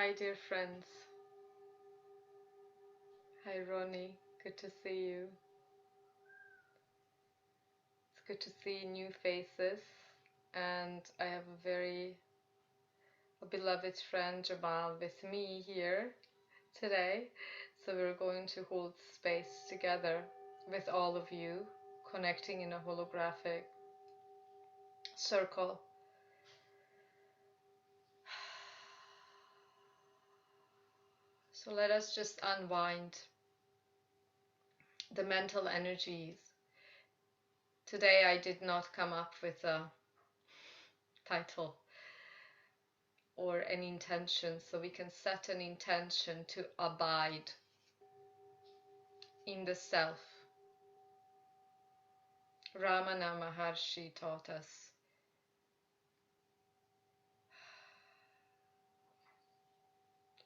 Hi, dear friends. Hi, Ronnie. Good to see you. It's good to see new faces. And I have a beloved friend, Jamal, with me here today. So we're going to hold space together with all of you, connecting in a holographic circle. So let us just unwind the mental energies. Today I did not come up with a title or an intention, so we can set an intention to abide in the self. Ramana Maharshi taught us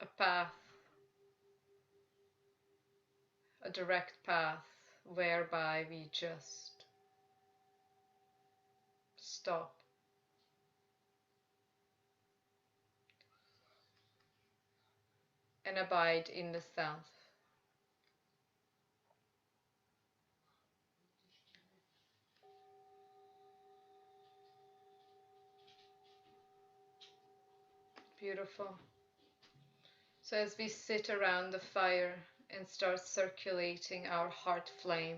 a path, a direct path, whereby we just stop and abide in the self. Beautiful. So as we sit around the fire and start circulating our heart flame,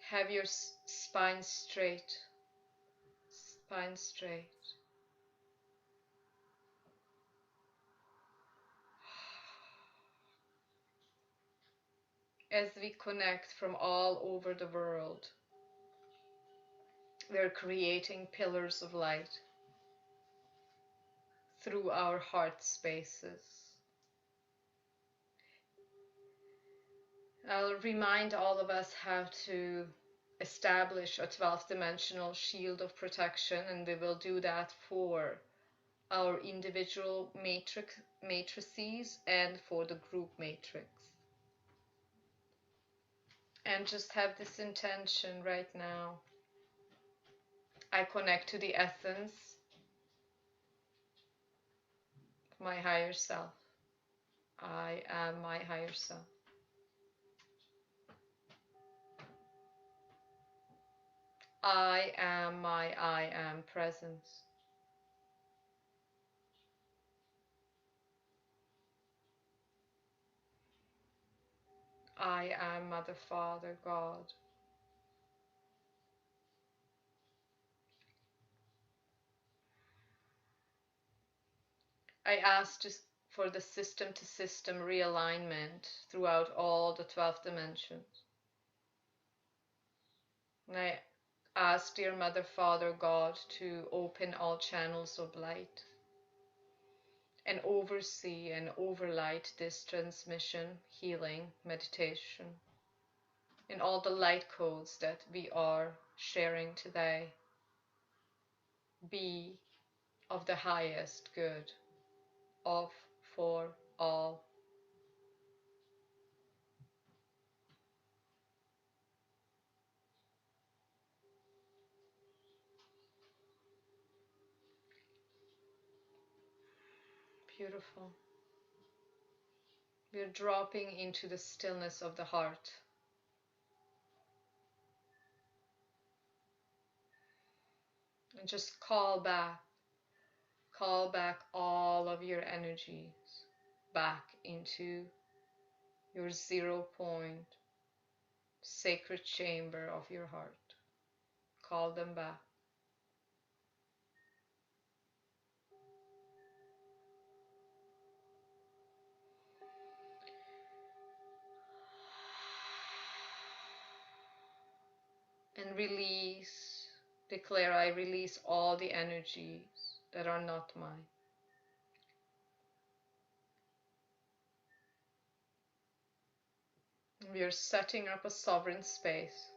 have your spine straight, spine straight. As we connect from all over the world, we're creating pillars of light through our heart spaces. I'll remind all of us how to establish a 12th dimensional shield of protection, and we will do that for our individual matrices and for the group matrix. And just have this intention right now. I connect to the essence of my higher self. I am my higher self. I am my I am presence. I am Mother, Father, God. I ask just for the system to system realignment throughout all the 12 dimensions. And I ask, dear Mother, Father, God, to open all channels of light and oversee and overlight this transmission, healing, meditation, and all the light codes that we are sharing today be of the highest good, of, for, all. Beautiful. We're dropping into the stillness of the heart. And just call back all of your energies back into your 0 point sacred chamber of your heart. Call them back. And release, declare, I release all the energies that are not mine. We are setting up a sovereign space.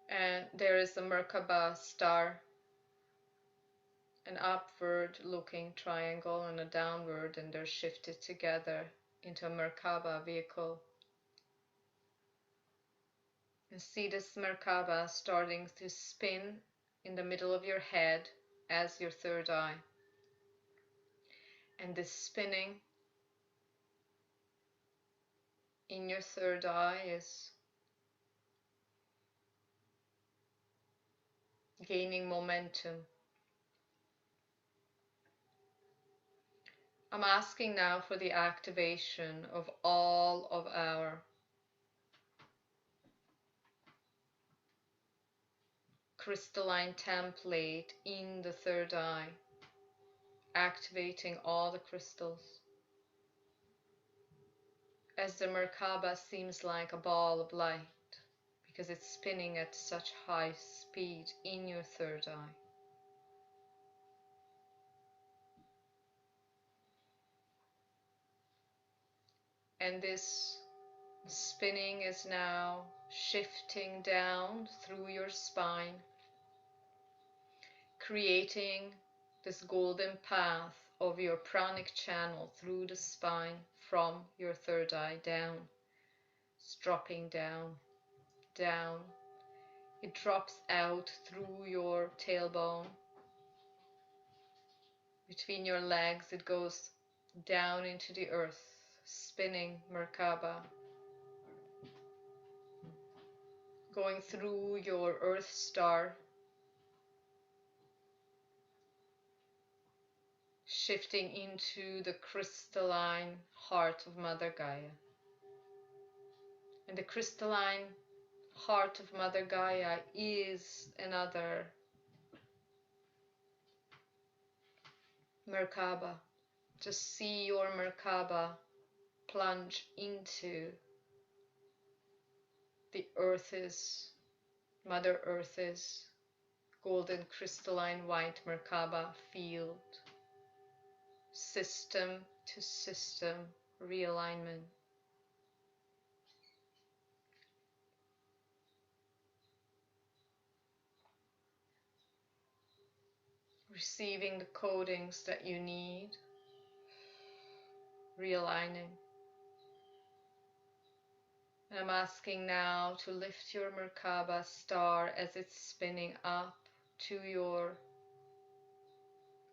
And there is a Merkaba star, an upward looking triangle and a downward, and they're shifted together into a Merkaba vehicle. And see this Merkaba starting to spin in the middle of your head as your third eye. And this spinning in your third eye is gaining momentum. I'm asking now for the activation of all of our crystalline template in the third eye, activating all the crystals. As the Merkaba seems like a ball of light because it's spinning at such high speed in your third eye. And this spinning is now shifting down through your spine, creating this golden path of your pranic channel through the spine from your third eye down. It's dropping down, down. It drops out through your tailbone. Between your legs, it goes down into the earth, spinning Merkaba, going through your earth star, shifting into the crystalline heart of Mother Gaia. And the crystalline heart of Mother Gaia is another Merkaba. Just see your Merkaba plunge into the Earth's, Mother Earth's golden crystalline white Merkaba field. System to system realignment. Receiving the codings that you need, realigning. And I'm asking now to lift your Merkaba star as it's spinning up to your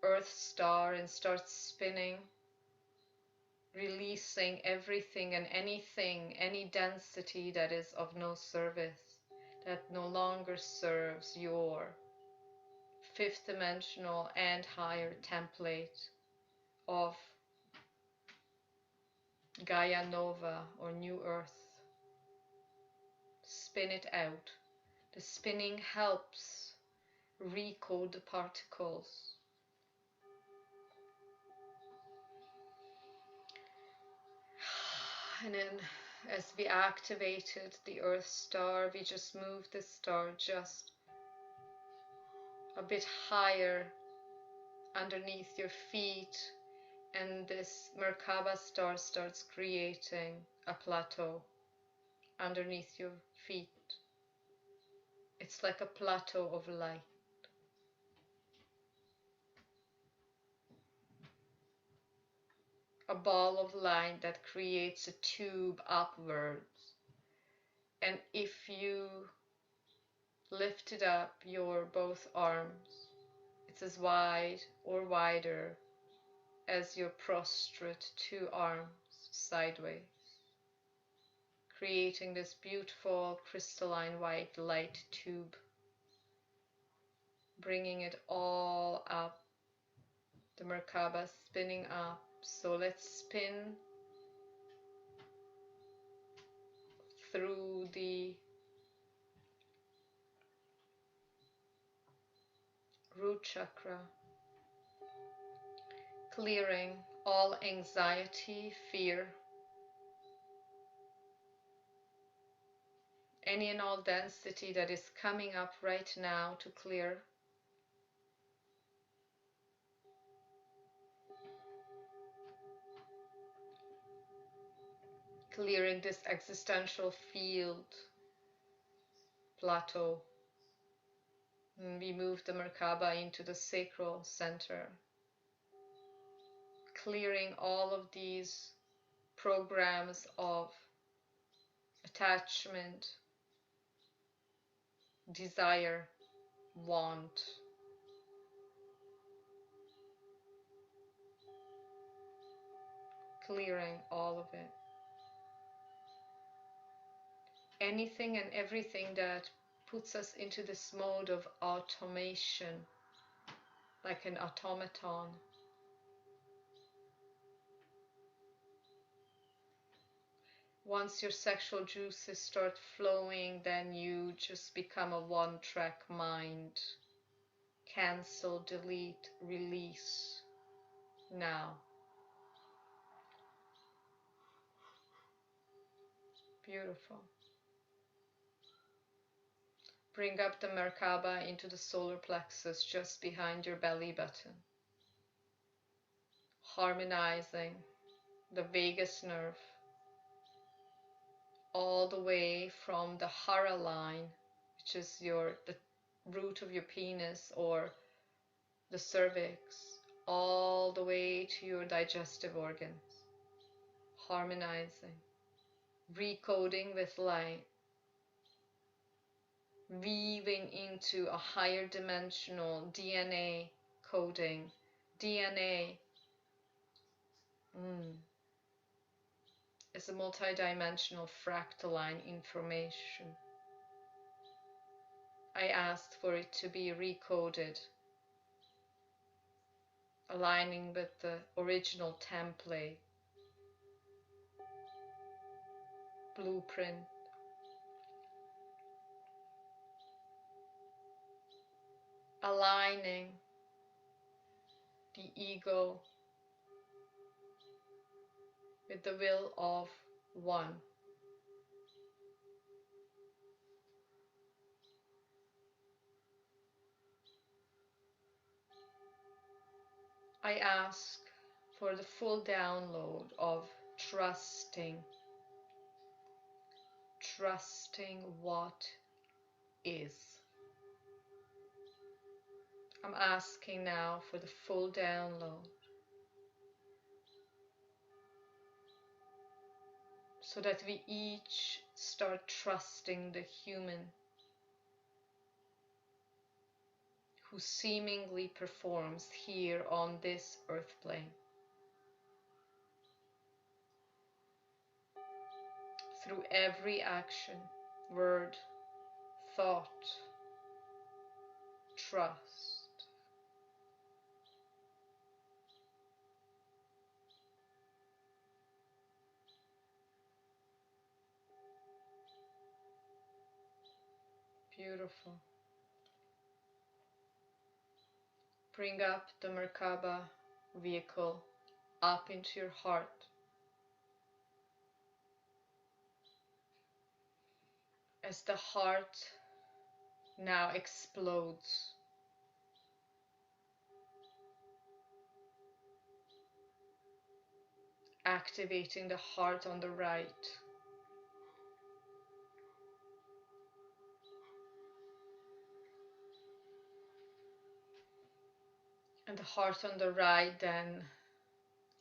Earth star and start spinning, releasing everything and anything, any density that is of no service, that no longer serves your fifth dimensional and higher template of Gaia Nova or New Earth. Spin it out. The spinning helps recode the particles. And then as we activated the Earth star, we just moved the star just a bit higher underneath your feet, and this Merkaba star starts creating a plateau underneath your feet. It's like a plateau of light. A ball of light that creates a tube upwards. And if you lifted up your both arms, it's as wide or wider as your prostrate two arms sideways, creating this beautiful crystalline white light tube, bringing it all up, the Merkaba spinning up. So let's spin through the root chakra, clearing all anxiety, fear, any and all density that is coming up right now to clear. Clearing this existential field, plateau. And we move the Merkaba into the sacral center, clearing all of these programs of attachment, desire, want, clearing all of it. Anything and everything that puts us into this mode of automation, like an automaton. Once your sexual juices start flowing, then you just become a one-track mind. Cancel, delete, release. Now. Beautiful. Bring up the Merkaba into the solar plexus just behind your belly button. Harmonizing the vagus nerve all the way from the hara line, which is the root of your penis or the cervix, all the way to your digestive organs. Harmonizing, recoding with light, weaving into a higher dimensional DNA coding. DNA is a multidimensional fractaline information. I asked for it to be recoded, aligning with the original template, blueprint. Aligning the ego with the will of one. I ask for the full download of trusting what is. I'm asking now for the full download so that we each start trusting the human who seemingly performs here on this earth plane. Through every action, word, thought, trust. Beautiful. Bring up the Merkaba vehicle up into your heart. As the heart now explodes, activating the heart on the right. And the heart on the right then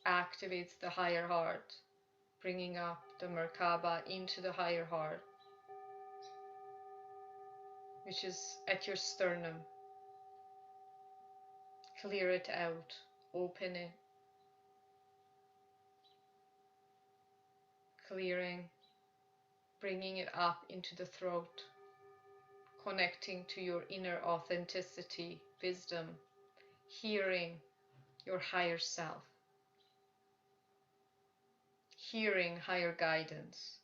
activates the higher heart, bringing up the Merkaba into the higher heart, which is at your sternum. Clear it out, open it, clearing, bringing it up into the throat, connecting to your inner authenticity, wisdom, hearing your higher self, hearing higher guidance,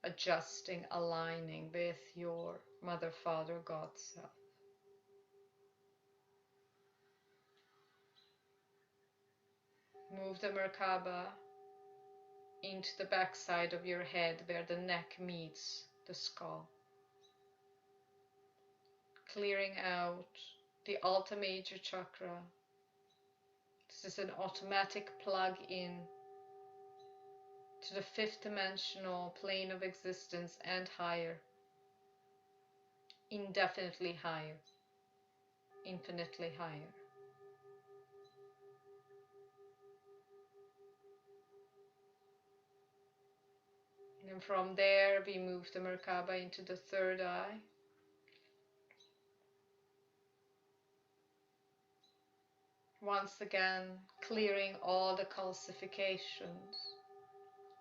adjusting, aligning with your Mother, Father, God self. Move the Merkaba into the backside of your head where the neck meets the skull. Clearing out the Alta Major Chakra. This is an automatic plug-in to the fifth dimensional plane of existence and higher. Indefinitely higher. Infinitely higher. And from there we move the Merkaba into the third eye. Once again, clearing all the calcifications,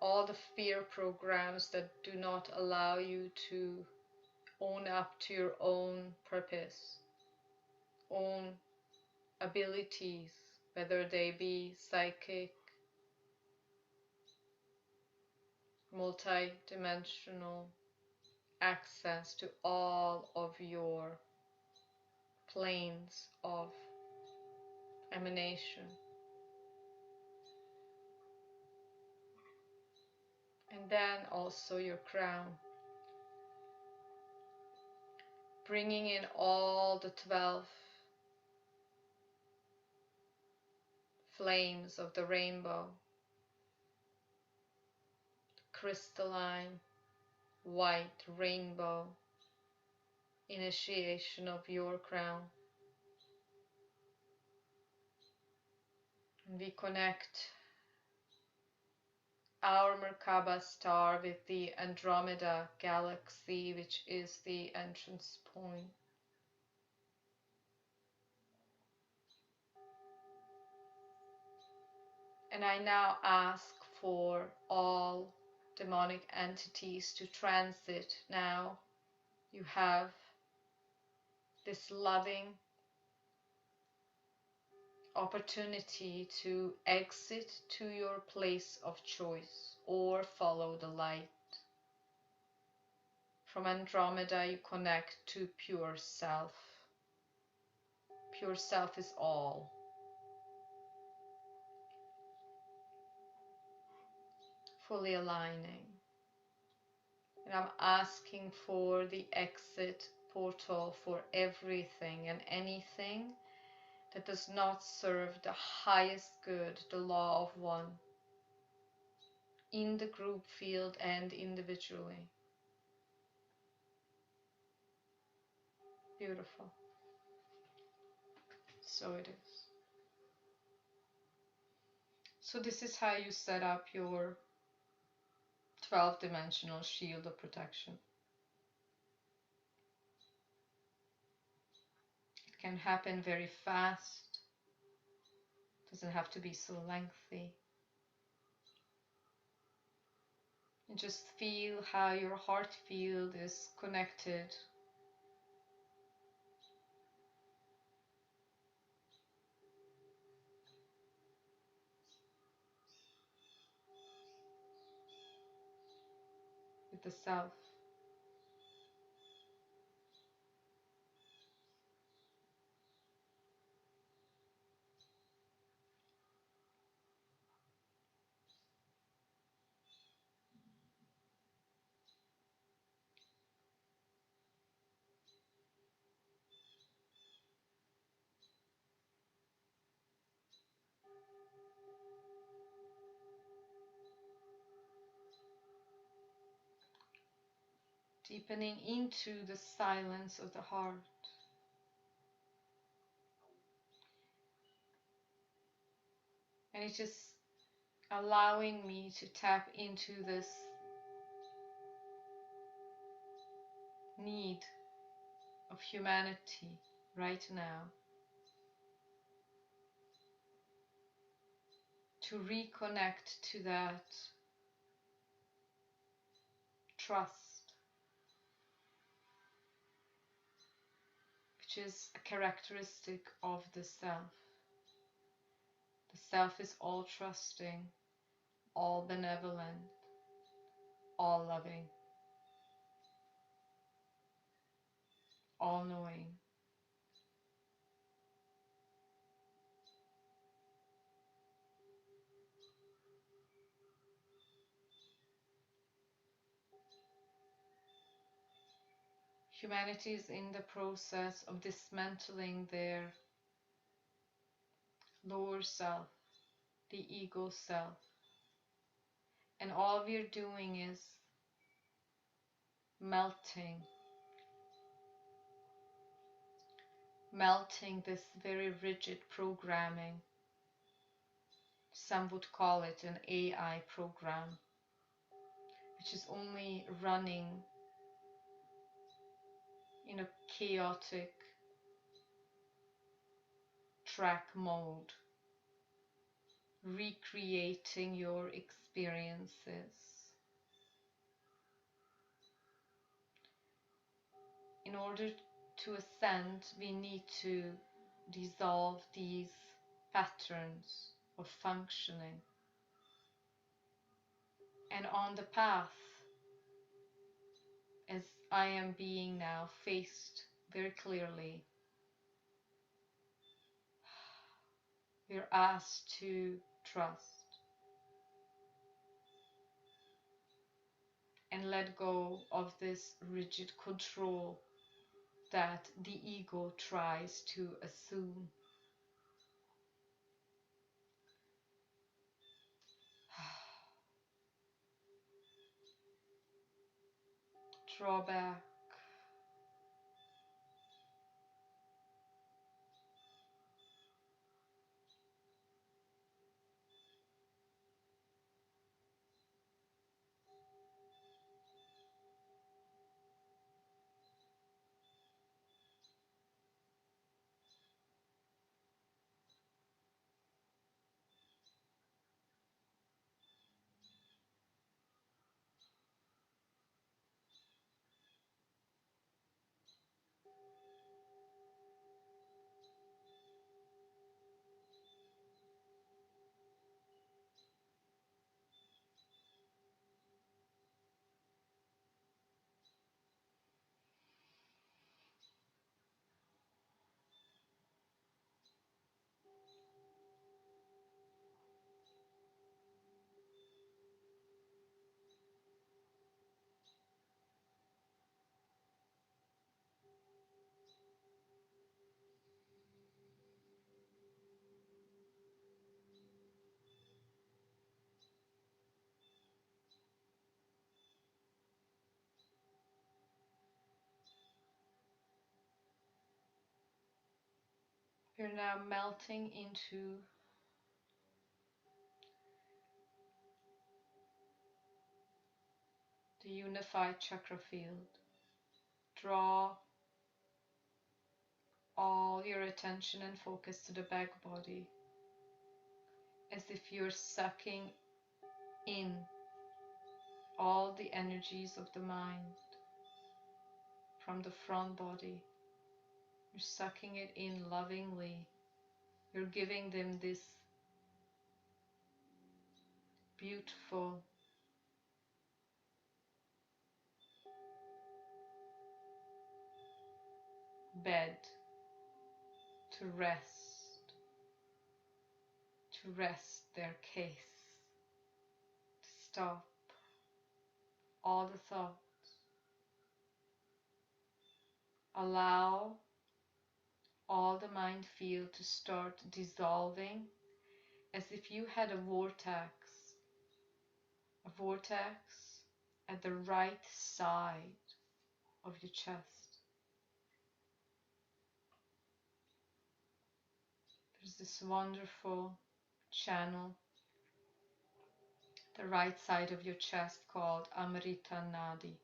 all the fear programs that do not allow you to own up to your own purpose, own abilities, whether they be psychic, multi-dimensional, access to all of your planes of emanation. And then also your crown, bringing in all the 12 flames of the rainbow, crystalline white rainbow initiation of your crown. And we connect our Merkaba star with the Andromeda galaxy, which is the entrance point. And I now ask for all demonic entities to transit now. You have this loving opportunity to exit to your place of choice or follow the light. From Andromeda, you connect to pure self. Pure self is all. Fully aligning. And I'm asking for the exit portal for everything and anything that does not serve the highest good, the law of one, in the group field and individually. Beautiful. So it is. So this is how you set up your 12-dimensional shield of protection. It can happen very fast. It doesn't have to be so lengthy. And just feel how your heart field is connected with the self. Deepening into the silence of the heart. And it's just allowing me to tap into this need of humanity right now. To reconnect to that trust, which is a characteristic of the self. The self is all trusting, all benevolent, all loving, all knowing. Humanity is in the process of dismantling their lower self, the ego self. And all we're doing is melting this very rigid programming. Some would call it an AI program, which is only running in a chaotic track mode, recreating your experiences. In order to ascend, we need to dissolve these patterns of functioning. And on the path, as I am being now faced very clearly, we're asked to trust and let go of this rigid control that the ego tries to assume. Draw back. We're now melting into the unified chakra field. Draw all your attention and focus to the back body, as if you're sucking in all the energies of the mind from the front body. You're sucking it in lovingly. You're giving them this beautiful bed to rest their case, to stop all the thoughts. Allow all the mind field to start dissolving, as if you had a vortex at the right side of your chest. There's this wonderful channel, the right side of your chest, called Amrita Nadi,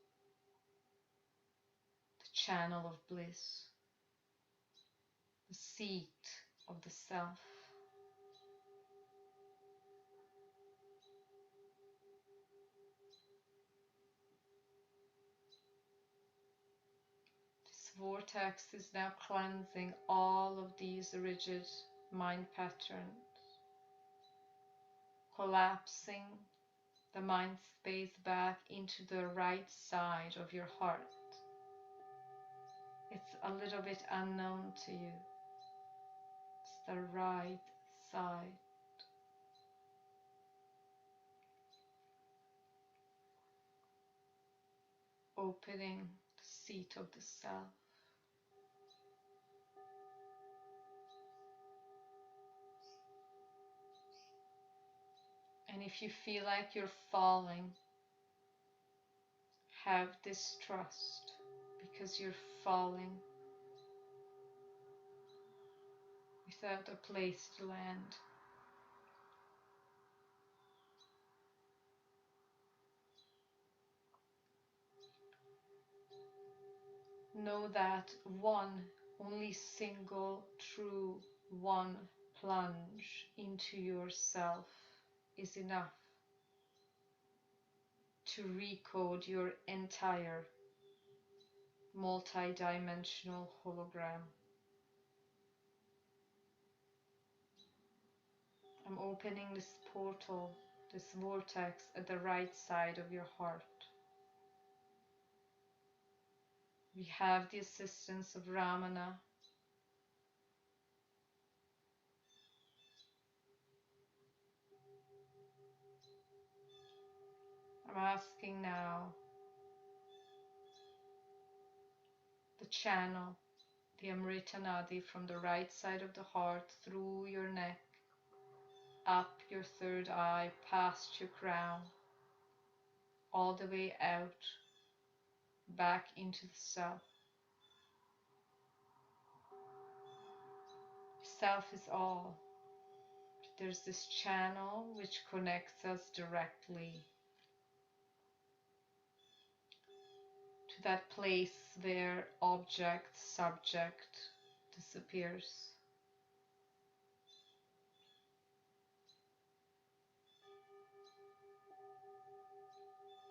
the channel of bliss, the seat of the self. This vortex is now cleansing all of these rigid mind patterns, collapsing the mind space back into the right side of your heart. It's a little bit unknown to you. It's the right side. Opening the seat of the self. And if you feel like you're falling, have this trust, because you're falling without a place to land. Know that one only single true one plunge into yourself is enough to recode your entire multi-dimensional hologram. I'm opening this portal, this vortex at the right side of your heart. We have the assistance of Ramana. I'm asking now the channel, the Amrita Nadi from the right side of the heart through your neck, up your third eye, past your crown, all the way out, back into the self. Self is all. There's this channel which connects us directly to that place where object, subject disappears.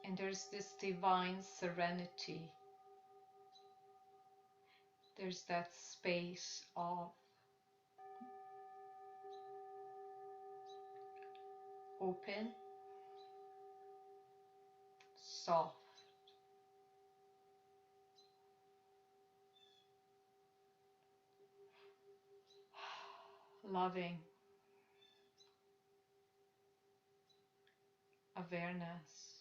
And there's this divine serenity. There's that space of open, soft, loving awareness.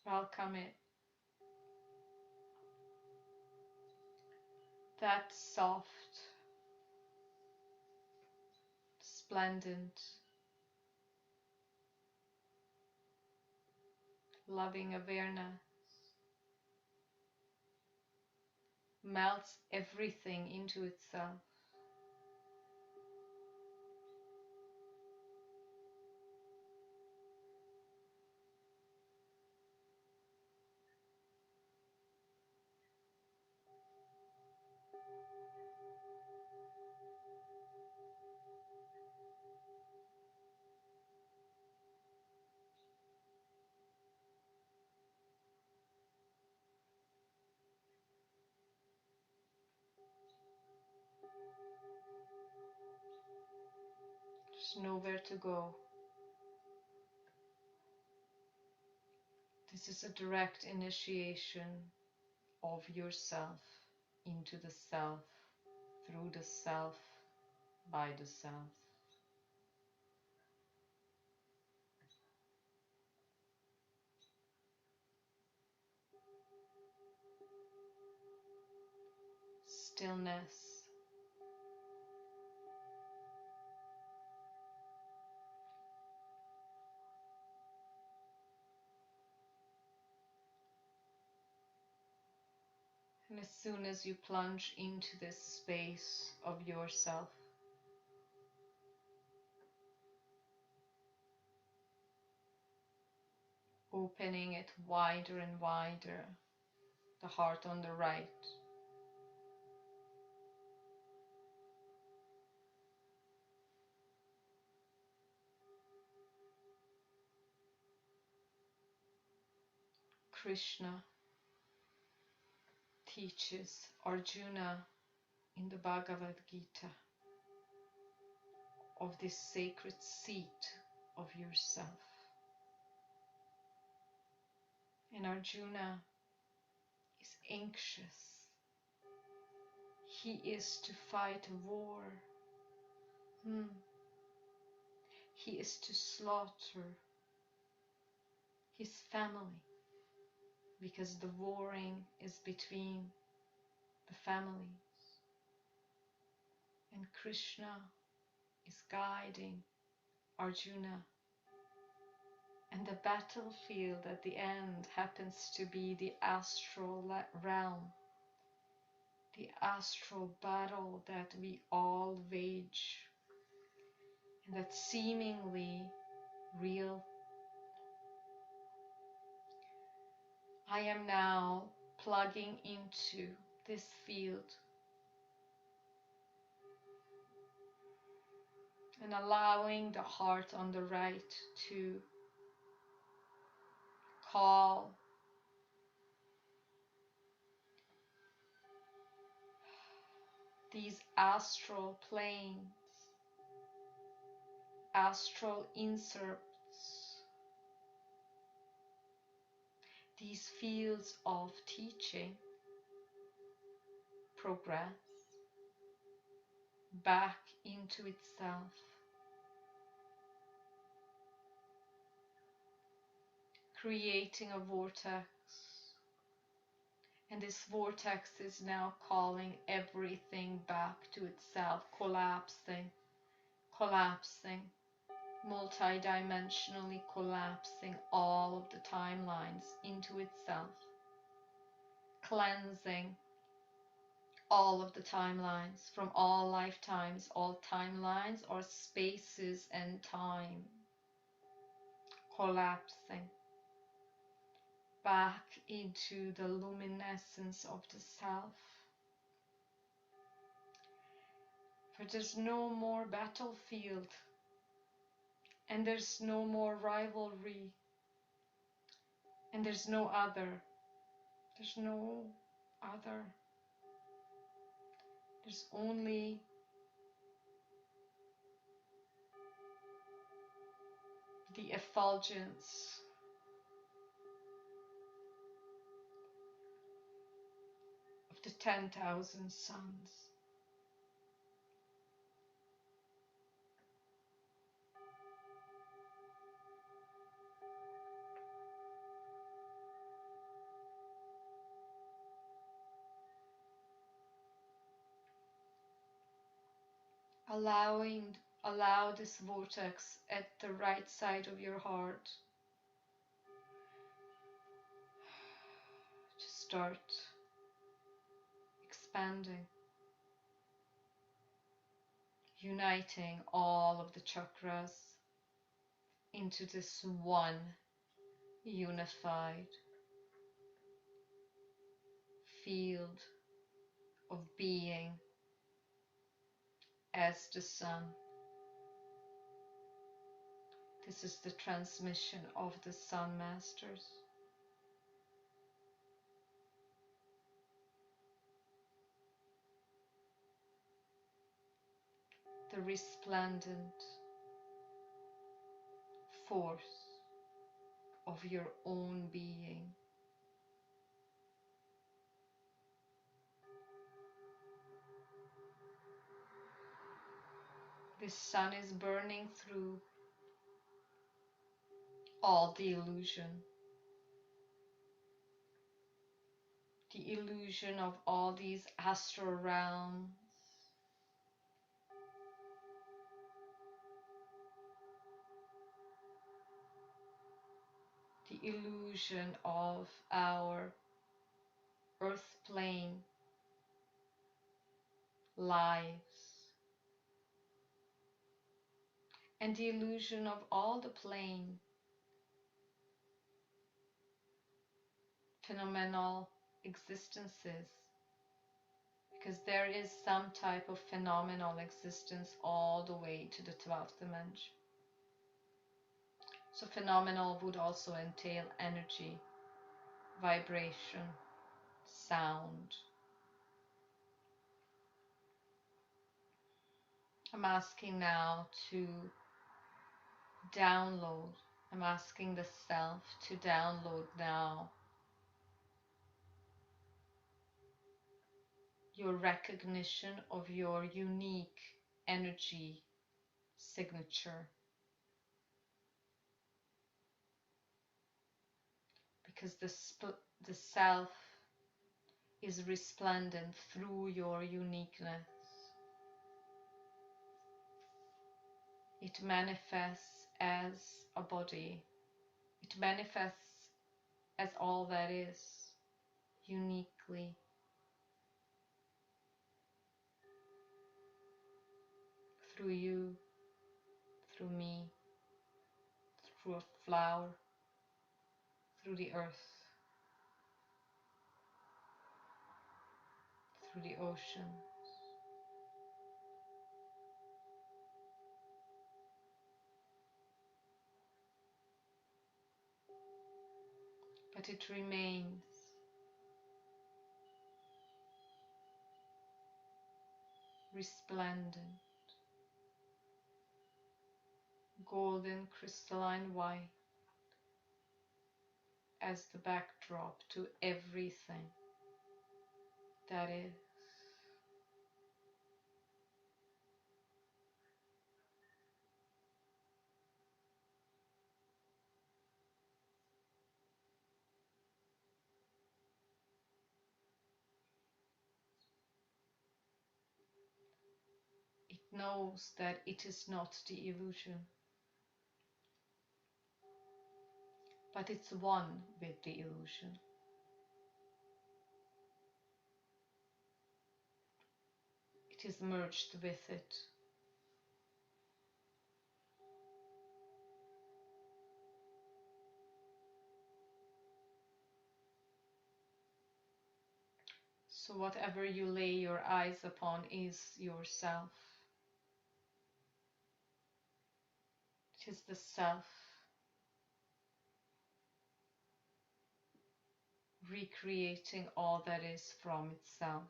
Welcome it. That soft, splendid, loving awareness melts everything into itself. There's nowhere to go. This is a direct initiation of yourself into the self, through the self, by the self. Stillness. And as soon as you plunge into this space of yourself, opening it wider and wider, the heart on the right, Krishna teaches Arjuna in the Bhagavad Gita of this sacred seat of yourself. And Arjuna is anxious. He is to fight a war. He is to slaughter his family because the warring is between the families. And Krishna is guiding Arjuna. And the battlefield at the end happens to be the astral realm, the astral battle that we all wage, and that seemingly real I am now plugging into this field and allowing the heart on the right to call these astral planes, astral inserts, these fields of teaching, progress, back into itself, creating a vortex. And this vortex is now calling everything back to itself, collapsing, collapsing, multidimensionally collapsing all of the timelines into itself, cleansing all of the timelines from all lifetimes, all timelines or spaces and time, collapsing back into the luminescence of the self. For there's no more battlefield, and there's no more rivalry, and there's no other. There's no other. There's only the effulgence of the 10,000 suns. Allow this vortex at the right side of your heart to start expanding, uniting all of the chakras into this one unified field of being as the sun. This is the transmission of the Sun Masters. The resplendent force of your own being. This sun is burning through all the illusion of all these astral realms, the illusion of our earth plane lives, and the illusion of all the plane phenomenal existences, because there is some type of phenomenal existence all the way to the 12th dimension. So phenomenal would also entail energy, vibration, sound. I'm asking now to download. I'm asking the self to download now your recognition of your unique energy signature. Because the self is resplendent through your uniqueness. It manifests as a body. It manifests as all that is, uniquely. Through you, through me, through a flower, through the earth. through the ocean. But it remains resplendent, golden crystalline white as the backdrop to everything that is. It knows that it is not the illusion, but it's one with the illusion. It is merged with it. So whatever you lay your eyes upon is yourself. It is the self recreating all that is from itself.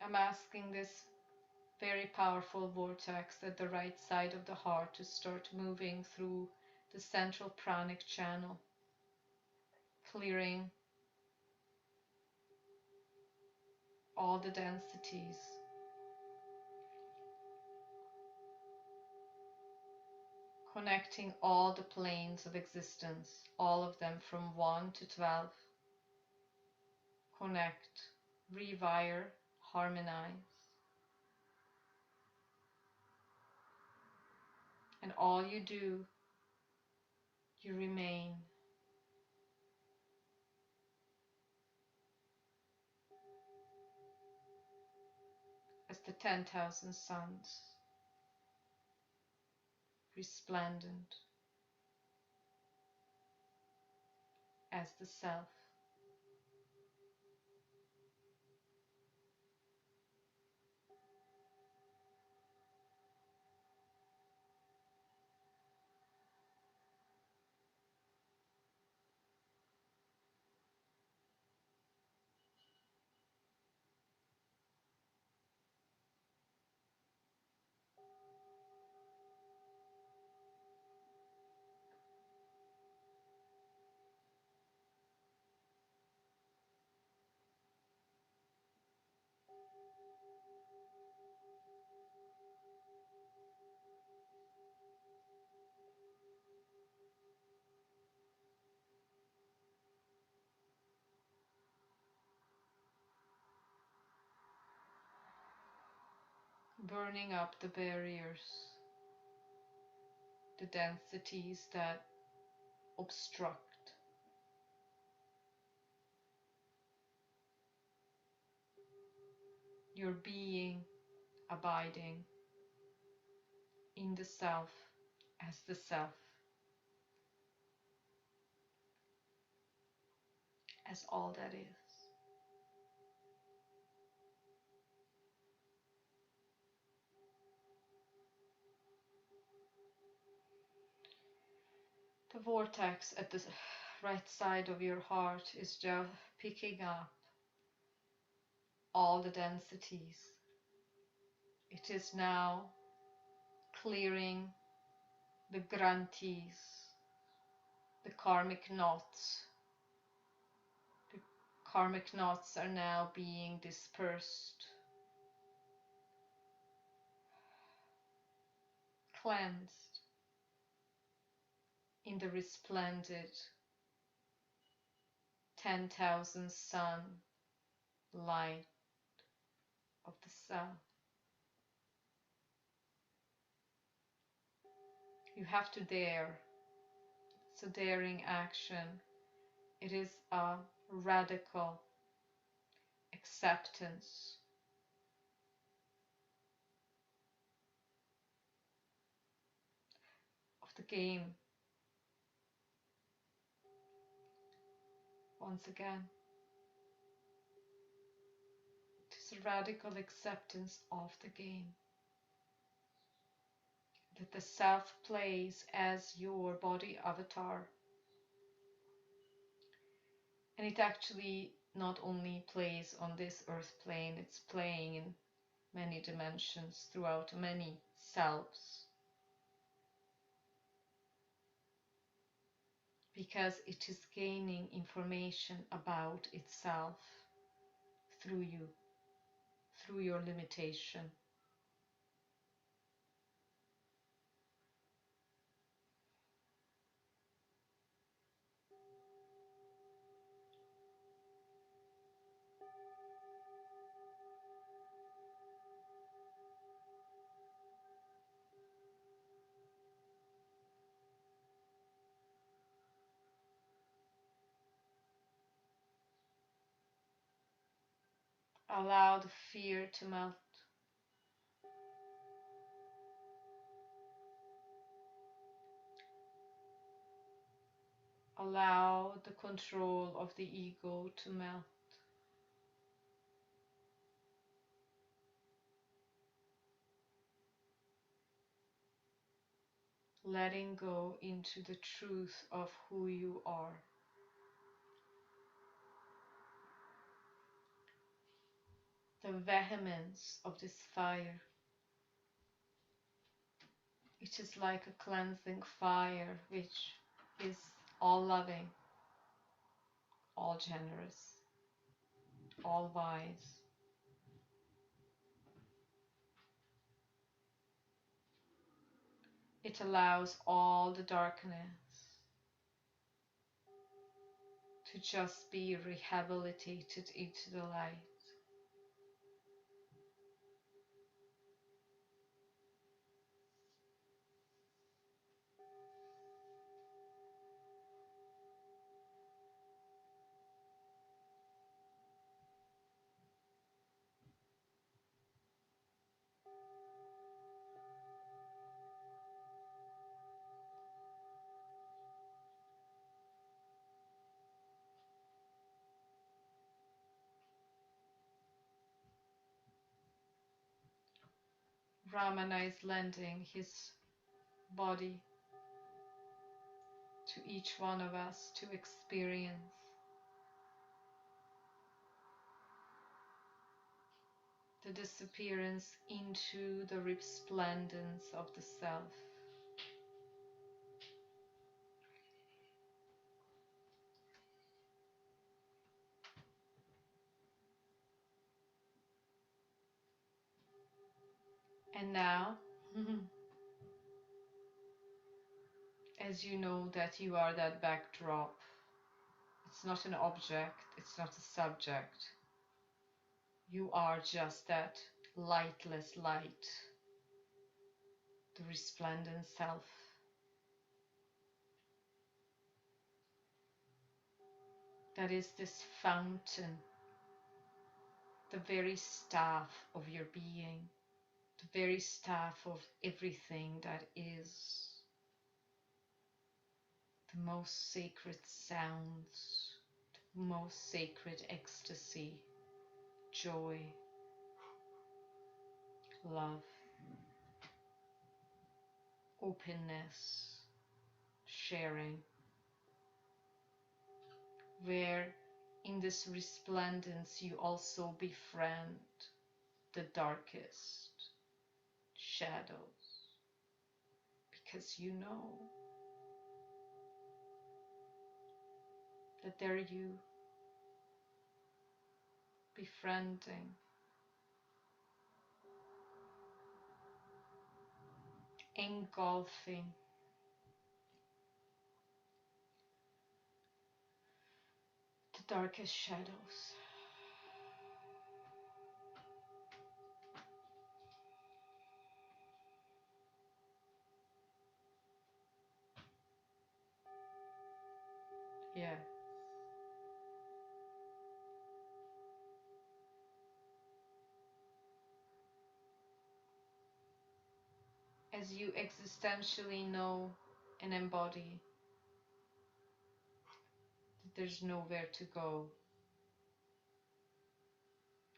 I'm asking this very powerful vortex at the right side of the heart to start moving through the central pranic channel, clearing all the densities, connecting all the planes of existence, all of them from 1 to 12. Connect, rewire, harmonize. And all you do, you remain. As the 10,000 suns, resplendent as the self. Burning up the barriers, the densities that obstruct. Your being abiding in the self as the self, as all that is. The vortex at the right side of your heart is just picking up all the densities. It is now clearing the grantees, the karmic knots. The karmic knots are now being dispersed, cleansed in the resplendent 10,000 sun light of the self. You have to dare. It's a daring action. It is a radical acceptance of the game once again. It is a radical acceptance of the game. That the self plays as your body avatar. And it actually not only plays on this earth plane, it's playing in many dimensions throughout many selves. Because it is gaining information about itself through you, through your limitation. Allow the fear to melt. Allow the control of the ego to melt. Letting go into the truth of who you are. The vehemence of this fire. It is like a cleansing fire which is all loving, all generous, all wise. It allows all the darkness to just be rehabilitated into the light. Ramana is lending his body to each one of us to experience the disappearance into the resplendence of the self. And now, as you know that you are that backdrop, it's not an object, it's not a subject. You are just that lightless light, the resplendent self. That is this fountain, the very staff of your being, the very staff of everything that is. The most sacred sounds, the most sacred ecstasy, joy, love, openness, sharing, where in this resplendence you also befriend the darkest shadows, because you know that they're you befriending, engulfing the darkest shadows. Yeah. As you existentially know and embody that There's nowhere to go,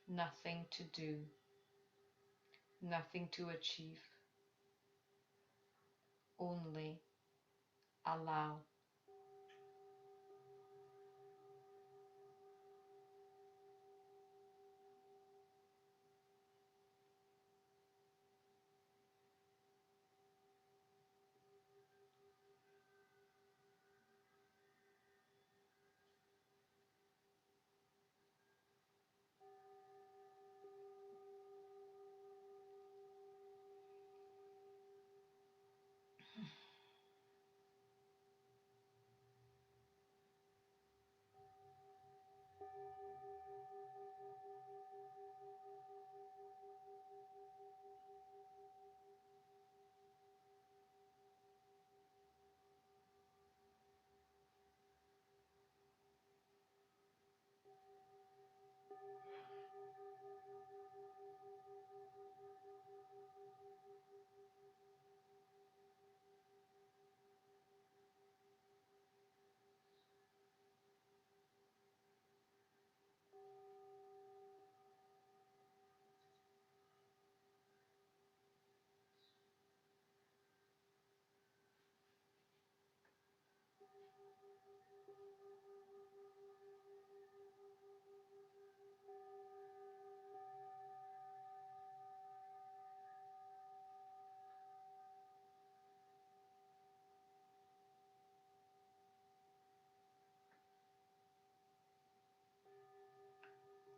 nothing to do, nothing to achieve, only allow.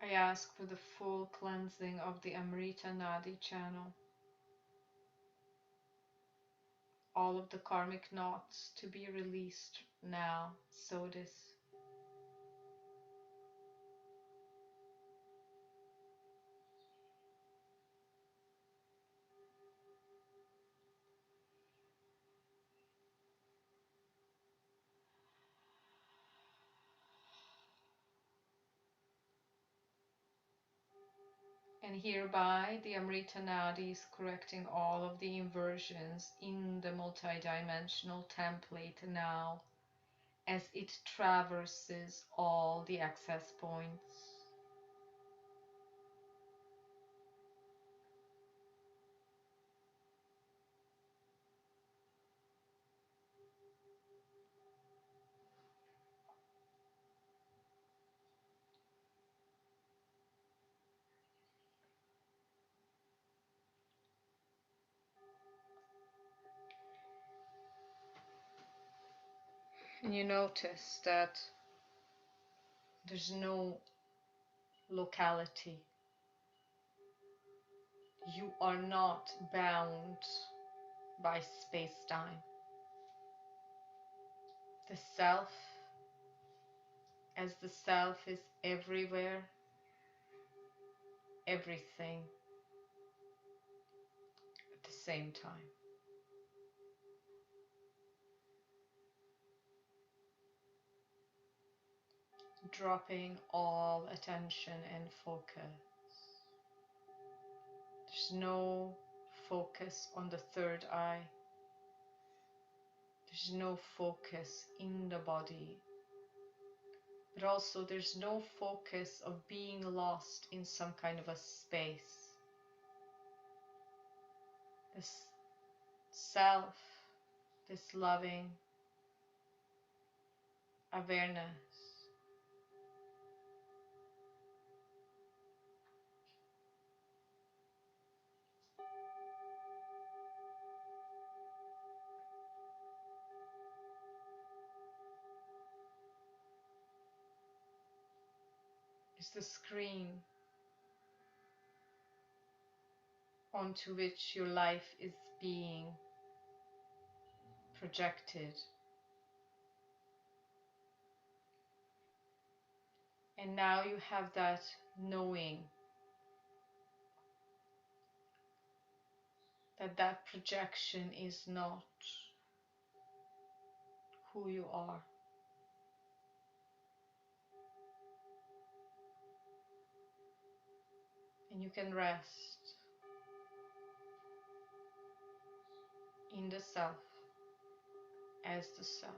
I ask for the full cleansing of the Amrita Nadi channel, all of the karmic knots to be released now, so this. And hereby the Amrita Nadi is correcting all of the inversions in the multidimensional template now as it traverses all the access points. And you notice that there's no locality. You are not bound by space-time. The self, as the self is everywhere, everything at the same time. Dropping all attention and focus. There's no focus on the third eye. There's no focus in the body. But also there's no focus of being lost in some kind of a space. This self, this loving awareness is the screen onto which your life is being projected. And now you have that knowing that that projection is not who you are. And you can rest in the self as the self.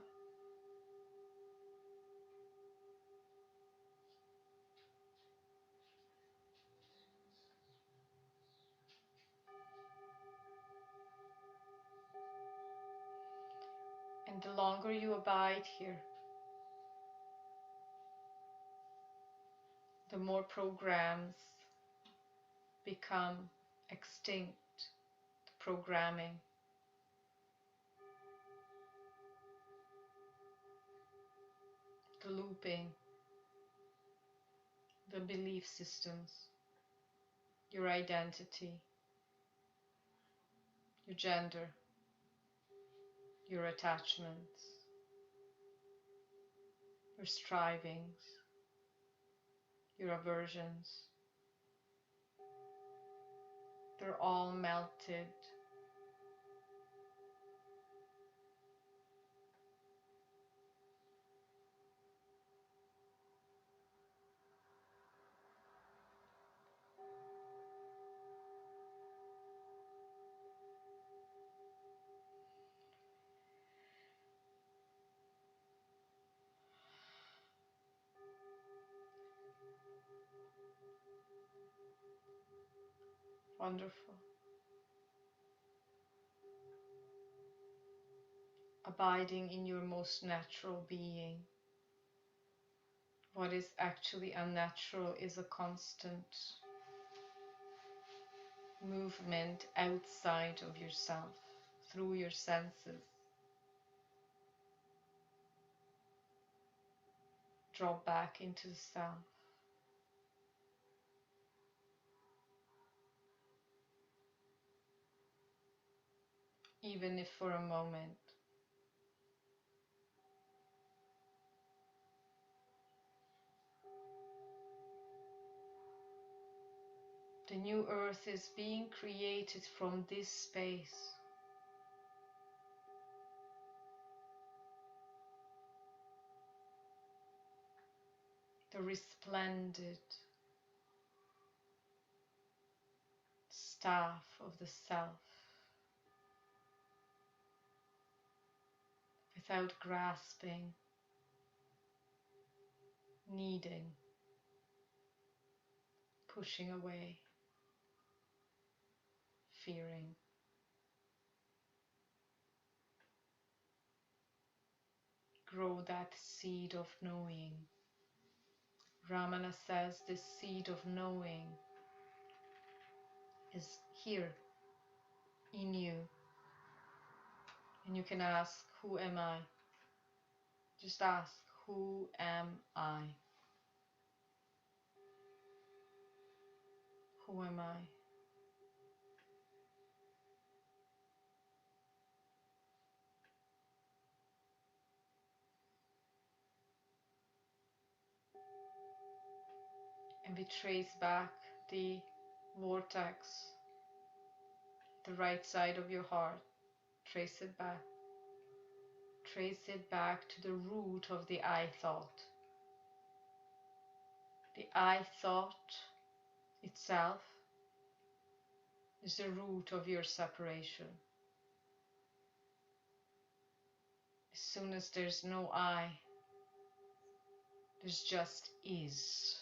And the longer you abide here, the more programs become extinct, the programming, the looping, the belief systems, your identity, your gender, your attachments, your strivings, your aversions. They're all melted. Wonderful. Abiding in your most natural being. What is actually unnatural is a constant movement outside of yourself, through your senses. Drop back into the self. Even if for a moment. The new earth is being created from this space. The resplendent staff of the self, without grasping, needing, pushing away, fearing. Grow that seed of knowing. Ramana says this seed of knowing is here in you. And you can ask, who am I? Just ask, who am I? Who am I? And we trace back the vortex, the right side of your heart. Trace it back. Trace it back to the root of the I thought. The I thought itself is the root of your separation. As soon as there's no I, there's just is.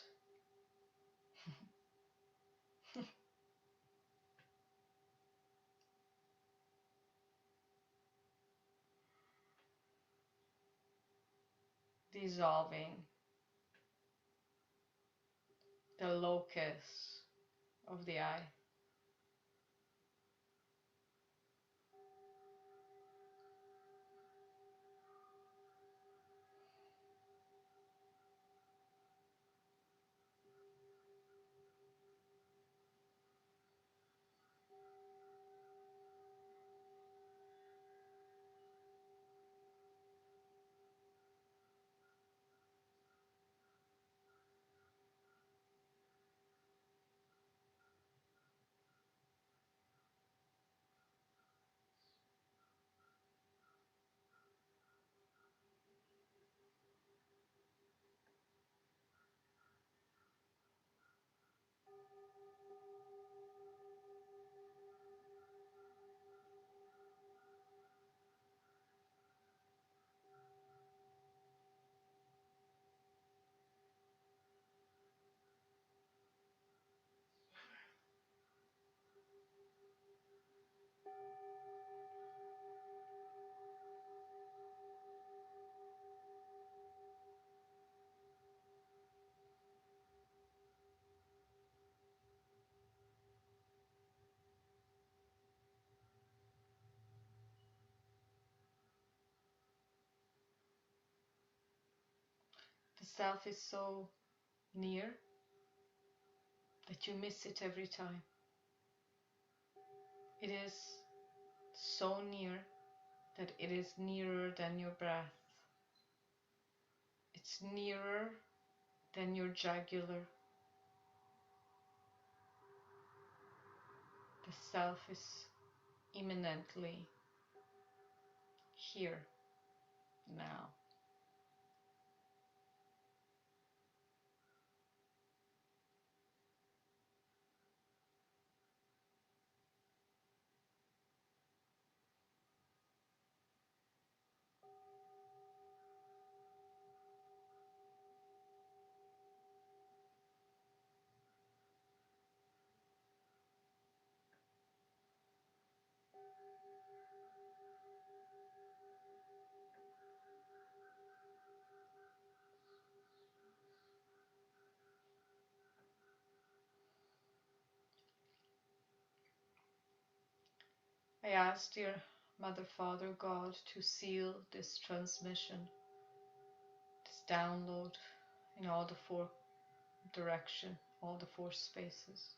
Dissolving the locus of the I. self is so near that you miss it every time. It is so near that it is nearer than your breath. It's nearer than your jugular. The self is imminently here now. I ask, dear Mother, Father, God, to seal this transmission, this download in all the four direction, all the four spaces.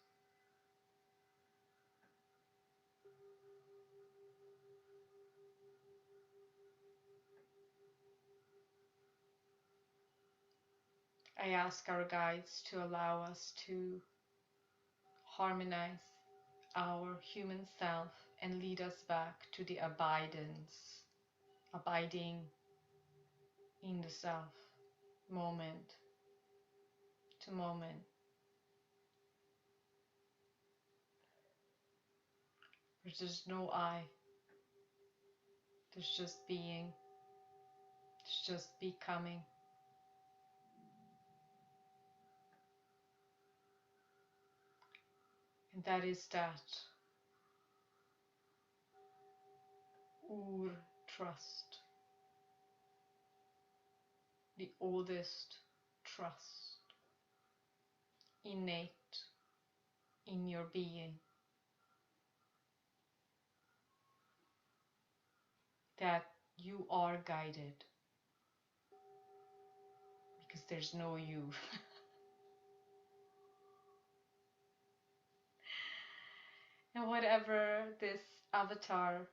I ask our guides to allow us to harmonize our human self and lead us back to the abiding in the self, moment to moment. There's no I, there's just being, there's just becoming. And that is that trust, the oldest trust, innate in your being, that you are guided because there's no you. And whatever this avatar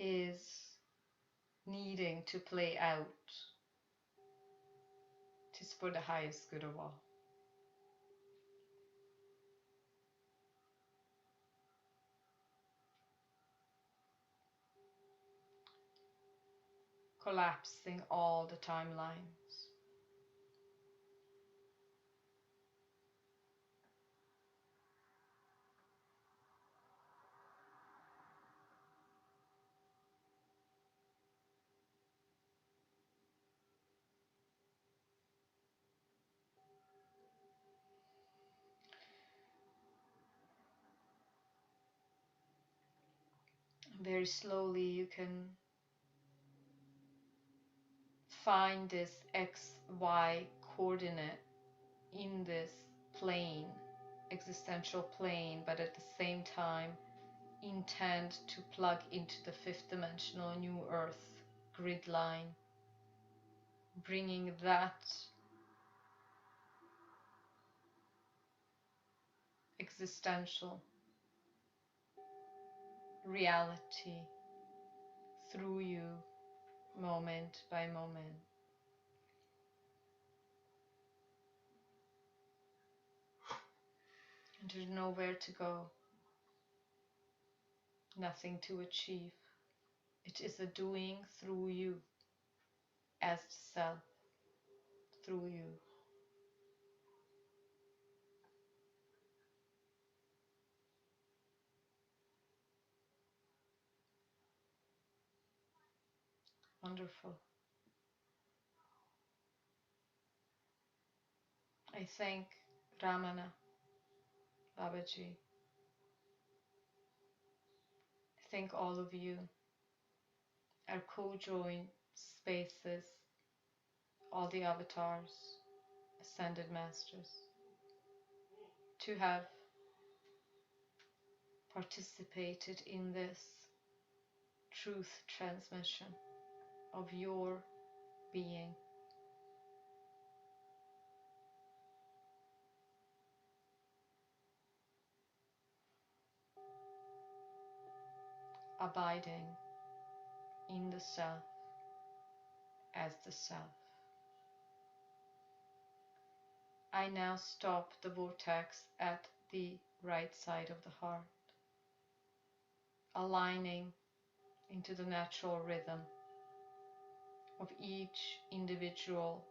is needing to play out, it is for the highest good of all. Collapsing all the timelines. Very slowly you can find this XY coordinate in this plane, existential plane, but at the same time intend to plug into the fifth dimensional new earth grid line, bringing that existential reality through you moment by moment. And there's nowhere to go, nothing to achieve. It is a doing through you, as the self, through you. Wonderful. I thank Ramana, Babaji. I thank all of you, our co-joined spaces, all the avatars, ascended masters, to have participated in this truth transmission. of your being. Abiding in the self as the self. I now stop the vortex at the right side of the heart, aligning into the natural rhythm of each individual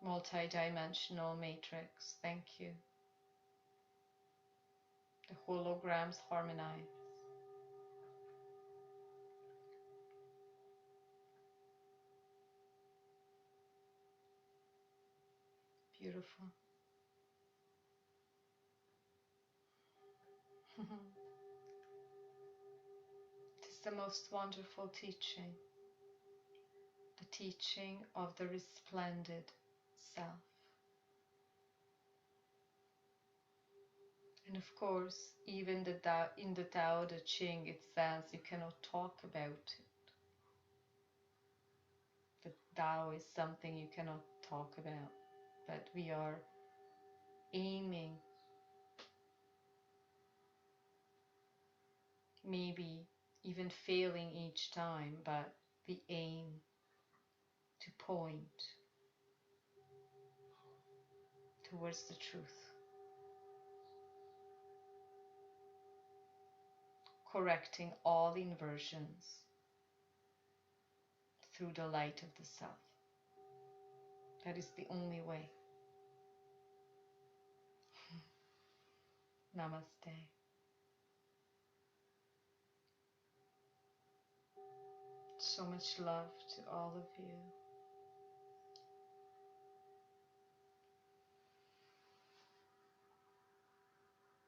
multidimensional matrix. Thank you. The holograms harmonize. Beautiful. It is the most wonderful teaching, the teaching of the resplendent self. And of course, even in the Tao Te Ching, it says you cannot talk about it. The Tao is something you cannot talk about, but we are aiming, maybe even failing each time, but the aim to point towards the truth, correcting all inversions through the light of the self. That is the only way. Namaste. So much love to all of you.